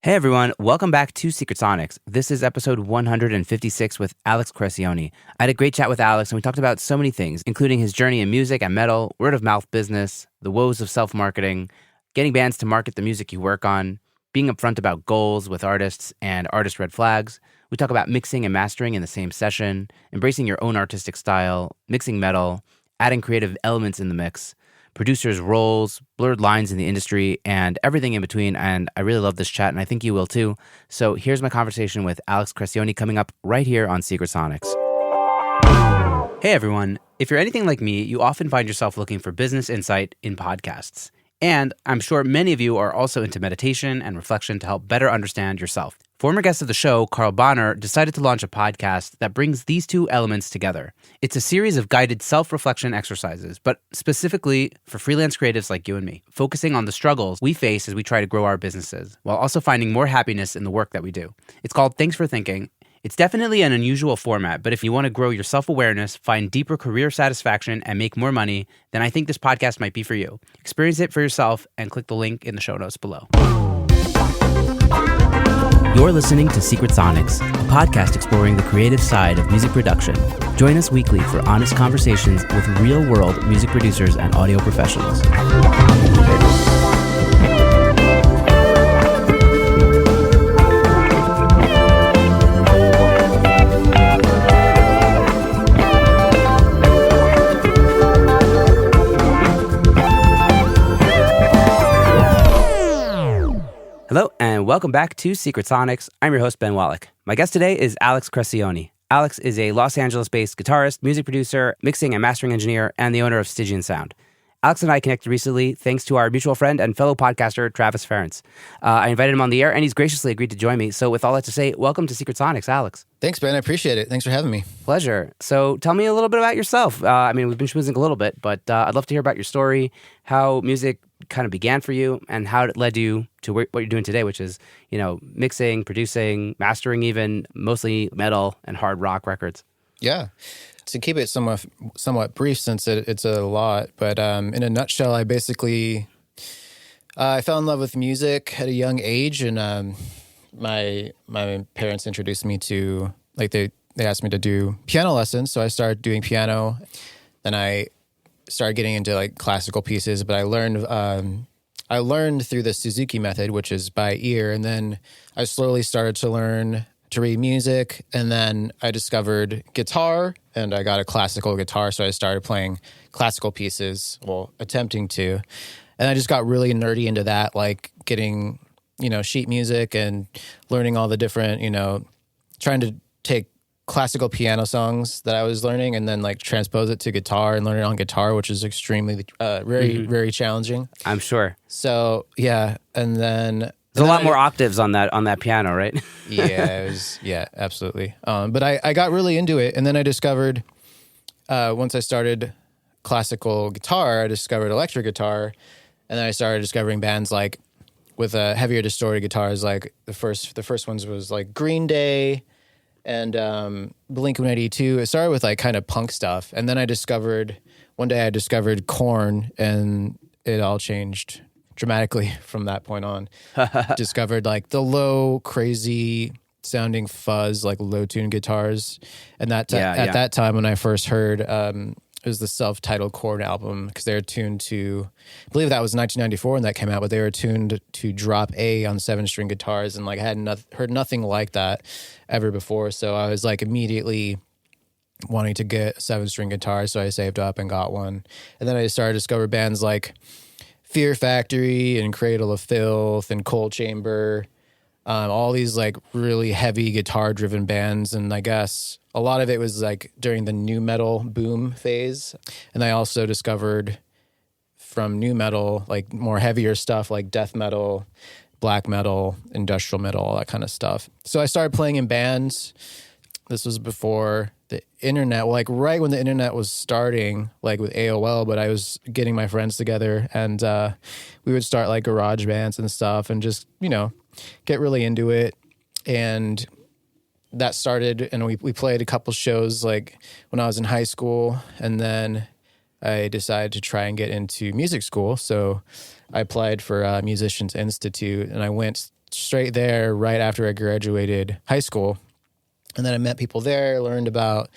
Hey everyone, welcome back to Secret Sonics. This is episode 156 with Alex Crescioni. I had a great chat with Alex and we talked about so many things, including his journey in music and metal, word of mouth business, the woes of self-marketing, getting bands to market the music you work on, being upfront about goals with artists and artist red flags. We talk about mixing and mastering in the same session, embracing your own artistic style, mixing metal, adding creative elements in the mix, producers' roles, blurred lines in the industry, and everything in between. And I really love this chat, and I think you will too. So here's my conversation with Alex Crescioni coming up right here on Secret Sonics. Hey everyone. If you're anything like me, you often find yourself looking for business insight in podcasts. And I'm sure many of you are also into meditation and reflection to help better understand yourself. Former guest of the show, Carl Bonner, decided to launch a podcast that brings these two elements together. It's a series of guided self-reflection exercises, but specifically for freelance creatives like you and me, focusing on the struggles we face as we try to grow our businesses, while also finding more happiness in the work that we do. It's called Thanks for Thinking. It's definitely an unusual format, but if you want to grow your self-awareness, find deeper career satisfaction, and make more money, then I think this podcast might be for you. Experience it for yourself and click the link in the show notes below. You're listening to Secret Sonics, a podcast exploring the creative side of music production. Join us weekly for honest conversations with real-world music producers and audio professionals. Hello, and welcome back to Secret Sonics. I'm your host, Ben Wallach. My guest today is Alex Crescioni. Alex is a Los Angeles-based guitarist, music producer, mixing and mastering engineer, and the owner of Stygian Sound. Alex and I connected recently thanks to our mutual friend and fellow podcaster, Travis Ferentz. I invited him on the air, and he's graciously agreed to join me. So with all that to say, welcome to Secret Sonics, Alex. Thanks, Ben. I appreciate it. Thanks for having me. Pleasure. So tell me a little bit about yourself. We've been schmoozing a little bit, but I'd love to hear about your story, how music kind of began for you, and how it led you to what you're doing today, which is, mixing, producing, mastering even, mostly metal and hard rock records. Yeah. To keep it somewhat brief, since it's a lot, but in a nutshell, I basically I fell in love with music at a young age, and my parents introduced me to, they asked me to do piano lessons, so I started doing piano. Then I started getting into classical pieces, but I learned through the Suzuki method, which is by ear, and then I slowly started to learn to read music, and then I discovered guitar, and I got a classical guitar, so I started playing classical pieces, attempting to, and I just got really nerdy into that, getting, sheet music and learning all the different, trying to take classical piano songs that I was learning and then transpose it to guitar and learn it on guitar, which is extremely, very challenging. I'm sure. So, yeah, and then there's a lot more octaves on that piano, right? Yeah, absolutely. But I got really into it, and then I discovered once I started classical guitar, I discovered electric guitar, and then I started discovering bands with heavier distorted guitars. The first ones was Green Day and Blink-182. It started with kind of punk stuff, and then one day I discovered Korn, and it all changed dramatically from that point on. Discovered the low, crazy sounding fuzz, low tune guitars. And at that time when I first heard, it was the self-titled Korn album, because they were tuned to, I believe that was 1994 when that came out, but they were tuned to drop A on 7-string guitars, and I had heard nothing like that ever before. So I was immediately wanting to get a 7-string guitar, so I saved up and got one. And then I started to discover bands like Fear Factory and Cradle of Filth and Cold Chamber, all these really heavy guitar-driven bands, and I guess a lot of it was during the nu metal boom phase. And I also discovered from nu metal more heavier stuff like death metal, black metal, industrial metal, all that kind of stuff. So I started playing in bands. This was before the internet, right when the internet was starting, with AOL, but I was getting my friends together, and we would start garage bands and stuff, and just, get really into it. And that started, and we played a couple shows when I was in high school, and then I decided to try and get into music school. So I applied for Musicians Institute, and I went straight there right after I graduated high school. And then I met people there, learned about,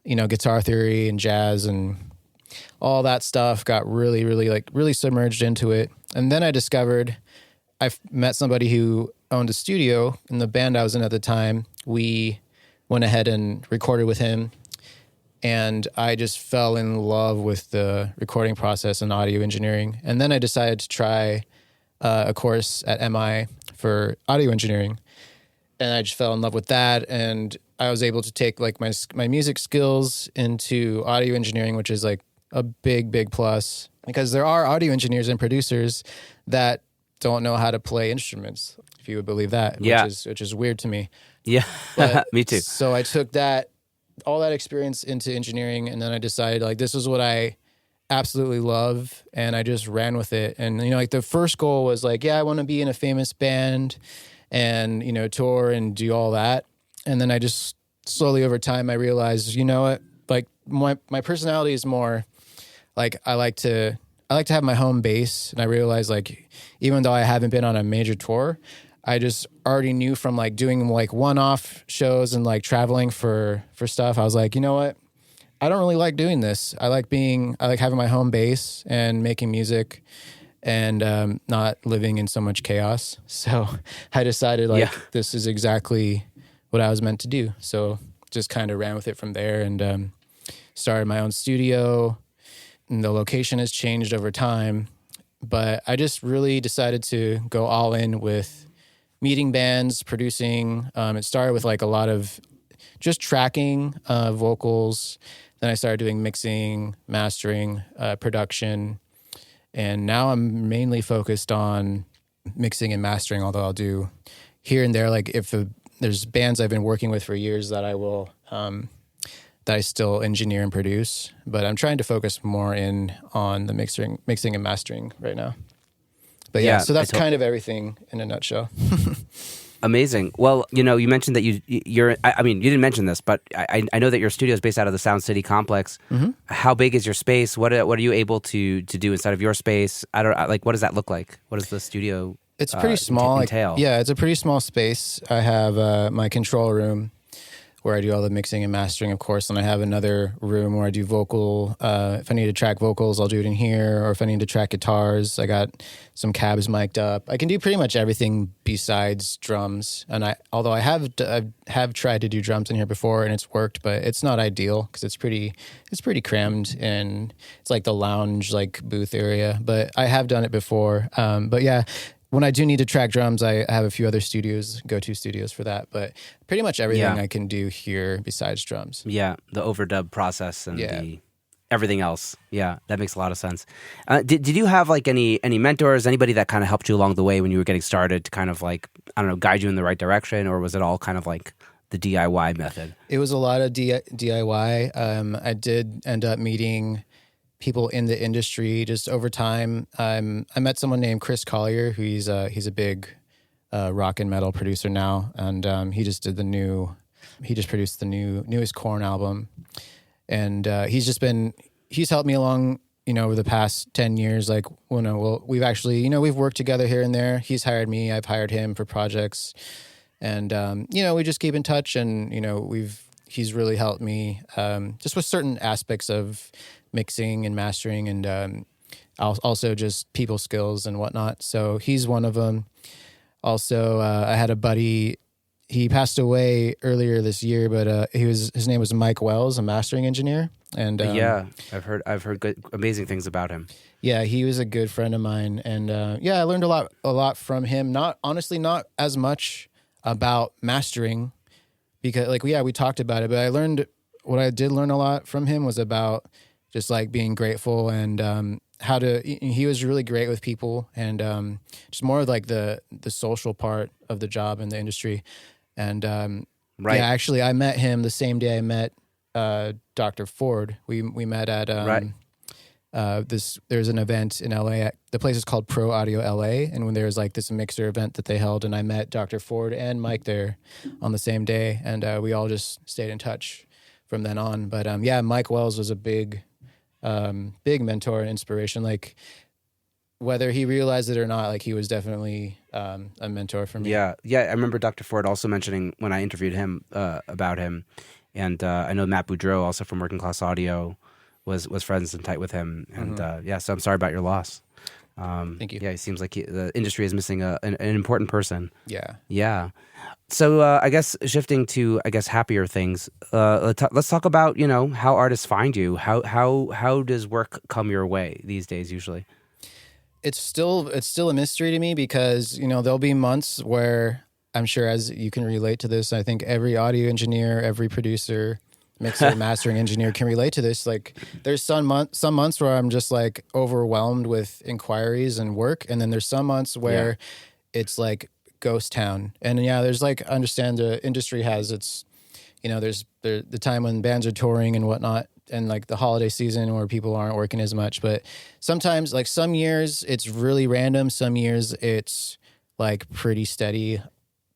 guitar theory and jazz and all that stuff, got really, really submerged into it. And then I discovered met somebody who owned a studio in the band I was in at the time. We went ahead and recorded with him. And I just fell in love with the recording process and audio engineering. And then I decided to try a course at MI for audio engineering. And I just fell in love with that. And I was able to take like my music skills into audio engineering, which is like a big plus, because there are audio engineers and producers that don't know how to play instruments, if you would believe that, which is weird to me. Yeah, But, me too. So I took all that experience into engineering, and then I decided like this is what I absolutely love, and I just ran with it. And like the first goal was like, I want to be in a famous band and tour and do all that. And then I just slowly over time I realized, what, like my personality is more like I like to have my home base. And I realized like even though I haven't been on a major tour, I just already knew from like doing like one-off shows and like traveling for stuff. I was like, you know what? I don't really like doing this. I like having my home base and making music and not living in so much chaos. So I decided this is exactly what I was meant to do. So just kind of ran with it from there and started my own studio. And the location has changed over time, but I just really decided to go all in with meeting bands, producing. It started with like a lot of just tracking vocals. Then I started doing mixing, mastering, production. And now I'm mainly focused on mixing and mastering, although I'll do here and there. Like if there's bands I've been working with for years that I will, that I still engineer and produce. But I'm trying to focus more on the mixing and mastering right now. But so that's kind of everything in a nutshell. Amazing. Well, you mentioned that you're. I mean, you didn't mention this, but I know that your studio is based out of the Sound City complex. Mm-hmm. How big is your space? What are you able to do inside of your space? What does that look like? What does the studio? It's pretty small. Entail? It's a pretty small space. I have my control room where I do all the mixing and mastering, of course. And I have another room where I do vocal. If I need to track vocals, I'll do it in here. Or if I need to track guitars, I got some cabs mic'd up. I can do pretty much everything besides drums. And although I have tried to do drums in here before and it's worked, but it's not ideal because it's pretty crammed and it's like the lounge, like booth area. But I have done it before. But yeah, when I do need to track drums, I have a few other go-to studios for that. But pretty much everything I can do here besides drums. Yeah, the overdub process and everything else. Yeah, that makes a lot of sense. Did you have like any mentors, anybody that kind of helped you along the way when you were getting started to kind of like, I don't know, guide you in the right direction? Or was it all kind of like the DIY method? It was a lot of DIY. I did end up meeting people in the industry just over time. I met someone named Chris Collier, who he's a big rock and metal producer now, and he just produced the newest Korn album, and he's helped me along, over the past 10 years. Like, we've actually, we've worked together here and there. He's hired me, I've hired him for projects, and we just keep in touch, and he's really helped me just with certain aspects of mixing and mastering and also just people skills and whatnot. So he's one of them. Also, I had a buddy, he passed away earlier this year, but his name was Mike Wells, a mastering engineer. And I've heard good, amazing things about him. Yeah, he was a good friend of mine. And I learned a lot from him. Not as much about mastering because we talked about it, but what I did learn a lot from him was about just like being grateful and he was really great with people and just more like the social part of the job in the industry. And right. Yeah, actually I met him the same day I met Dr. Ford. We met at there's an event in LA. The place is called Pro Audio LA, and when there was like this mixer event that they held, and I met Dr. Ford and Mike there on the same day, and we all just stayed in touch from then on. But Mike Wells was a big mentor and inspiration. Like whether he realized it or not, like he was definitely a mentor for me. Yeah. I remember Dr. Ford also mentioning when I interviewed him about him, and I know Matt Boudreau, also from Working Class Audio, was friends and tight with him, and so I'm sorry about your loss. Thank you. Yeah, it seems like the industry is missing an important person. Yeah. Yeah. So I guess shifting to happier things. Let's talk about how artists find you. How does work come your way these days usually? It's still a mystery to me because there'll be months where I'm sure, as you can relate to this, I think every audio engineer, every producer, mixer, mastering engineer can relate to this. Like there's some months where I'm just like overwhelmed with inquiries and work, and then there's some months where it's like ghost town. And there's like, I understand the industry has its, there's the time when bands are touring and whatnot, and like the holiday season where people aren't working as much. But sometimes, like some years it's really random, some years it's like pretty steady.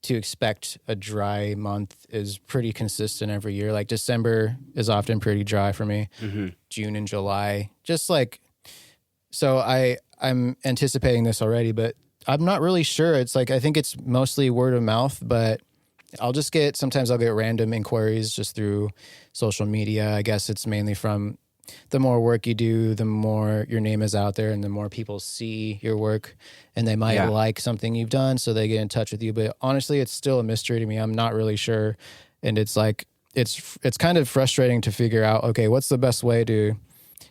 To expect a dry month is pretty consistent every year. Like December is often pretty dry for me. June and July, just like, so I'm anticipating this already, but I'm not really sure. It's like, I think it's mostly word of mouth, but sometimes I'll get random inquiries just through social media. I guess it's mainly from the more work you do, the more your name is out there and the more people see your work and they might like something you've done. So they get in touch with you. But honestly, it's still a mystery to me. I'm not really sure. And it's like, it's kind of frustrating to figure out, okay, what's the best way to,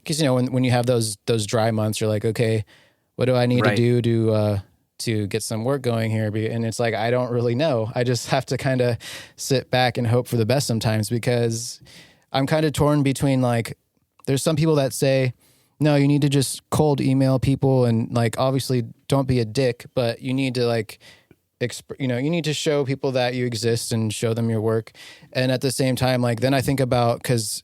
because, when you have those dry months, you're like, okay, what do I need to do to get some work going here? And it's like, I don't really know. I just have to kind of sit back and hope for the best sometimes, because I'm kind of torn between like, there's some people that say, no, you need to just cold email people and like, obviously don't be a dick, but you need to like, you need to show people that you exist and show them your work. And at the same time, like, then I think about, cause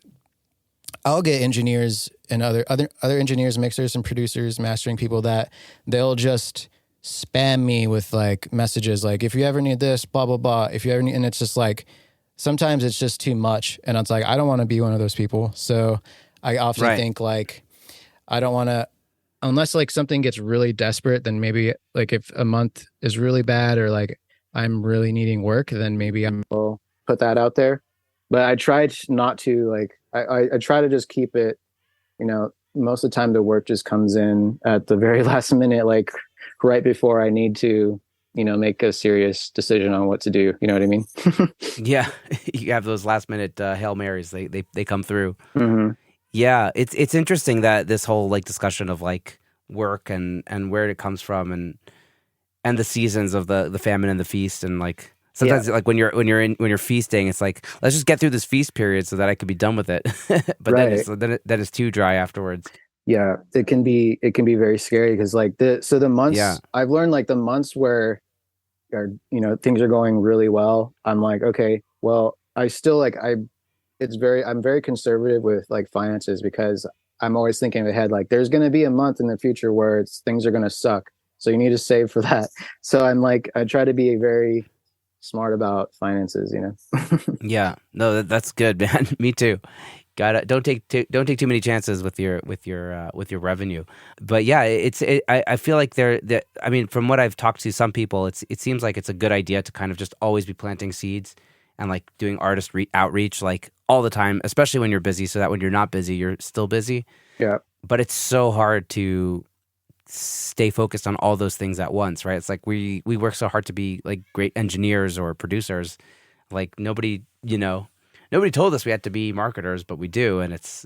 I'll get engineers and other engineers, mixers and producers, mastering people that they'll just spam me with like messages. Like, if you ever need this, blah, blah, blah. If you ever need, and it's just like, sometimes it's just too much. And it's like, I don't want to be one of those people. So I often think like, I don't want to, unless like something gets really desperate, then maybe like if a month is really bad or like I'm really needing work, then maybe I will put that out there. But I tried not to like, I try to just keep it, most of the time the work just comes in at the very last minute, like right before I need to, make a serious decision on what to do. You know what I mean? Yeah. You have those last minute Hail Marys. They come through. Yeah, it's interesting that this whole like discussion of like work and where it comes from and the seasons of the famine and the feast, and like sometimes like when you're feasting, it's like, let's just get through this feast period so that I could be done with it. But then it's too dry afterwards. Yeah, it can be very scary because like the months I've learned, like the months where things are going really well, I'm like, okay, well, I still like I'm very conservative with like finances, because I'm always thinking ahead, like there's going to be a month in the future where things are going to suck. So you need to save for that. So I'm like, I try to be very smart about finances, Yeah, no, that's good, man. Me too. Don't take too many chances with your revenue. But yeah, I feel like I mean, from what I've talked to some people, it seems like it's a good idea to kind of just always be planting seeds and like doing artist outreach like all the time, especially when you're busy, so that when you're not busy, you're still busy. Yeah. But it's so hard to stay focused on all those things at once, right? It's like we work so hard to be like great engineers or producers. Like nobody told us we had to be marketers, but we do, and it's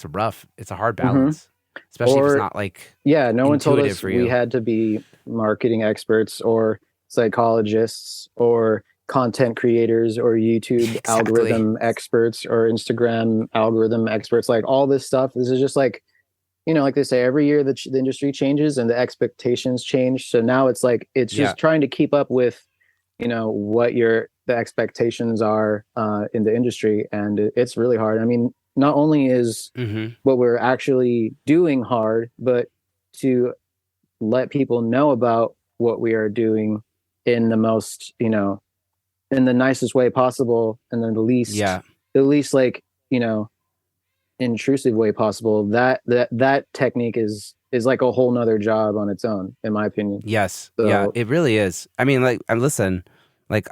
rough. It's a hard balance, especially if it's not like no one told us we had to be marketing experts or psychologists or content creators or YouTube algorithm experts or Instagram algorithm experts. Like all this stuff, this is just like, like they say, every year the industry changes and the expectations change. So now it's like, it's just trying to keep up with, what the expectations are in the industry. And it's really hard. I mean, not only is what we're actually doing hard, but to let people know about what we are doing in the most, in the nicest way possible, and then the least like, intrusive way possible. That technique is is like a whole nother job on its own, in my opinion. Yes. So, Yeah, it really is. I mean, like, listen, like